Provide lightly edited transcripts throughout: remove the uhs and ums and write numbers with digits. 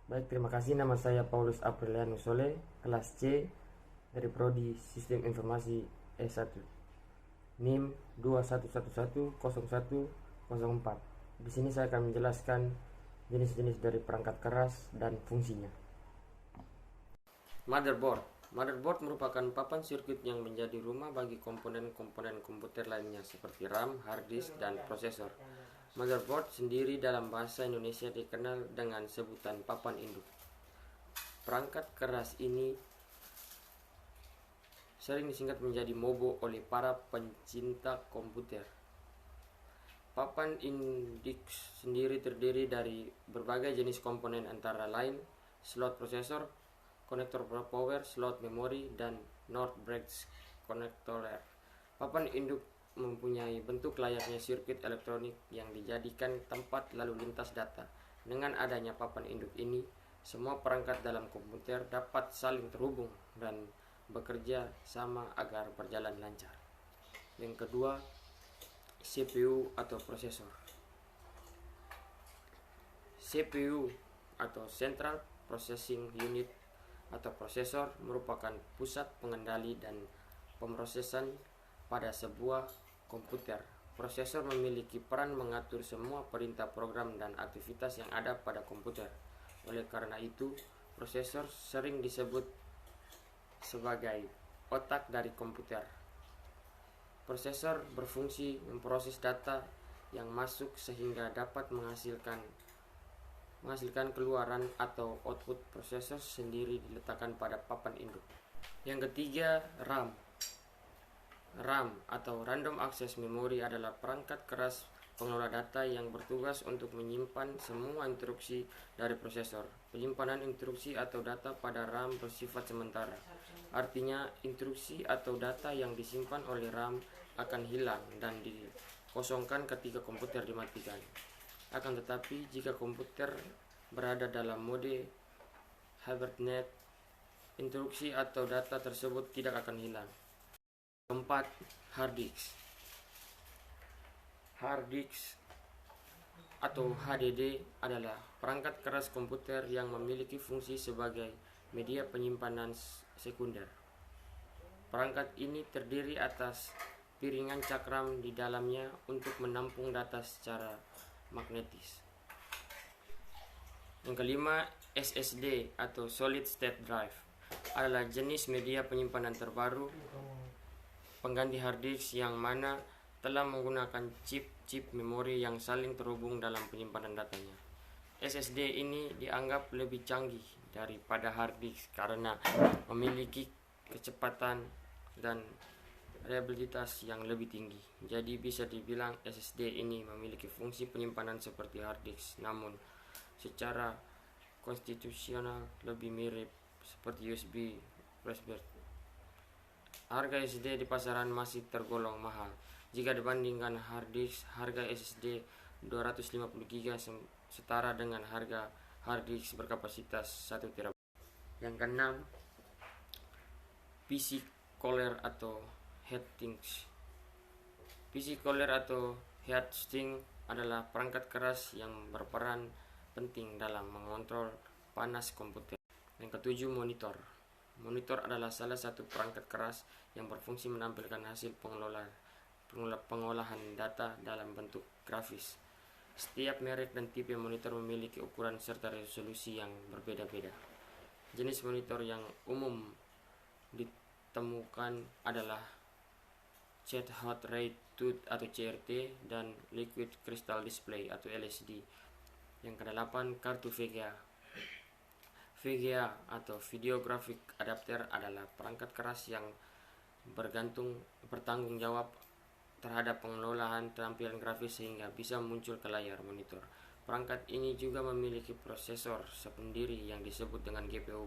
Baik, terima kasih. Nama saya Paulus Aprilianus Sole, kelas C dari Prodi Sistem Informasi S1. NIM 21110104. Di sini saya akan menjelaskan jenis-jenis dari perangkat keras dan fungsinya. Motherboard. Motherboard merupakan papan sirkuit yang menjadi rumah bagi komponen-komponen komputer lainnya seperti RAM, hard disk, dan prosesor. Motherboard sendiri dalam bahasa Indonesia dikenal dengan sebutan papan induk. Perangkat keras ini sering disingkat menjadi MOBO oleh para pencinta komputer. Papan induk sendiri terdiri dari berbagai jenis komponen antara lain slot prosesor, konektor power, slot memori, dan NOR bridge connector. Papan induk mempunyai bentuk layaknya sirkuit elektronik yang dijadikan tempat lalu lintas data. Dengan adanya papan induk ini, semua perangkat dalam komputer dapat saling terhubung dan bekerja sama agar berjalan lancar. Yang kedua, CPU atau prosesor. CPU atau Central Processing Unit atau prosesor merupakan pusat pengendali dan pemrosesan pada sebuah komputer. Prosesor memiliki peran mengatur semua perintah program dan aktivitas yang ada pada komputer. Oleh karena itu, prosesor sering disebut sebagai otak dari komputer. Prosesor berfungsi memproses data yang masuk sehingga dapat menghasilkan keluaran atau output. Prosesor sendiri diletakkan pada papan induk. Yang ketiga, RAM. RAM atau Random Access Memory adalah perangkat keras pengelola data yang bertugas untuk menyimpan semua instruksi dari prosesor. Penyimpanan instruksi atau data pada RAM bersifat sementara. Artinya, instruksi atau data yang disimpan oleh RAM akan hilang dan dikosongkan ketika komputer dimatikan. Akan tetapi, jika komputer berada dalam mode hibernate, instruksi atau data tersebut tidak akan hilang. Keempat, hard disk. Hard disk atau HDD adalah perangkat keras komputer yang memiliki fungsi sebagai media penyimpanan sekunder. Perangkat ini terdiri atas piringan cakram di dalamnya untuk menampung data secara magnetis. Yang kelima, SSD atau Solid State Drive adalah jenis media penyimpanan terbaru pengganti hard disk yang mana telah menggunakan chip memori yang saling terhubung dalam penyimpanan datanya. SSD ini dianggap lebih canggih daripada hard disk karena memiliki kecepatan dan reliabilitas yang lebih tinggi. Jadi bisa dibilang SSD ini memiliki fungsi penyimpanan seperti hard disk, namun secara konstitusional lebih mirip seperti USB flashback. Harga SSD di pasaran masih tergolong mahal jika dibandingkan hard disk. Harga SSD 250 GB setara dengan harga hard disk berkapasitas 1 TB. Yang keenam, PC Cooler atau heatsink. PC Cooler atau heatsink adalah perangkat keras yang berperan penting dalam mengontrol panas komputer. Yang ketujuh, monitor. Monitor adalah salah satu perangkat keras yang berfungsi menampilkan hasil pengolahan data dalam bentuk grafis. Setiap merek dan tipe monitor memiliki ukuran serta resolusi yang berbeda-beda. Jenis monitor yang umum ditemukan adalah Jet Hot Ray Tooth atau CRT dan Liquid Crystal Display atau LCD. Yang kedelapan, kartu VGA. VGA atau Video Graphic Adapter adalah perangkat keras yang bertanggung jawab terhadap pengelolaan tampilan grafis sehingga bisa muncul ke layar monitor. Perangkat ini juga memiliki prosesor sendiri yang disebut dengan GPU.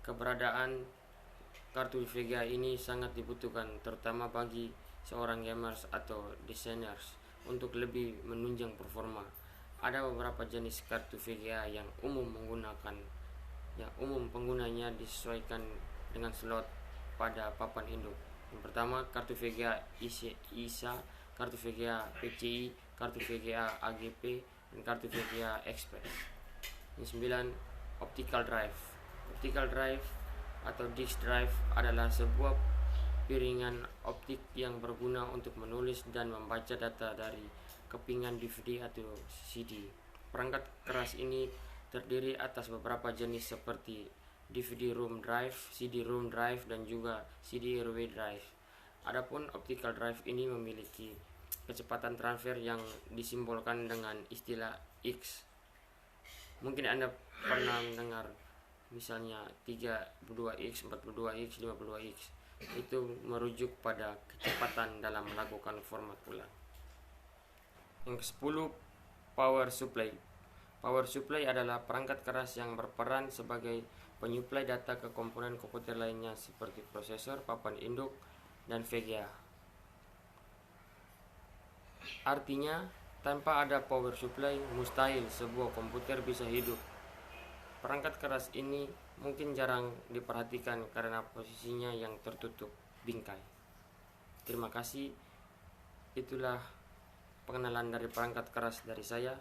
Keberadaan kartu VGA ini sangat dibutuhkan terutama bagi seorang gamers atau designers untuk lebih menunjang performa. Ada beberapa jenis kartu VGA yang umum penggunanya disesuaikan dengan slot pada papan induk. Yang pertama, kartu VGA ISA, kartu VGA PCI, kartu VGA AGP, dan kartu VGA Express. Yang 9, optical drive. Optical drive atau disk drive adalah sebuah piringan optik yang berguna untuk menulis dan membaca data dari kepingan DVD atau CD. Perangkat keras ini terdiri atas beberapa jenis seperti DVD-ROM drive, CD-ROM drive, dan juga CD-RW drive. Adapun optical drive ini memiliki kecepatan transfer yang disimbolkan dengan istilah X. Mungkin Anda pernah mendengar misalnya 32X, 42X, 52X. Itu merujuk pada kecepatan dalam melakukan format ulang. Yang ke-10, power supply. Power supply adalah perangkat keras yang berperan sebagai penyuplai data ke komponen komputer lainnya seperti prosesor, papan induk, dan VGA. Artinya, tanpa ada power supply, mustahil sebuah komputer bisa hidup. Perangkat keras ini mungkin jarang diperhatikan karena posisinya yang tertutup bingkai. Terima kasih. Itulah pengenalan dari perangkat keras dari saya.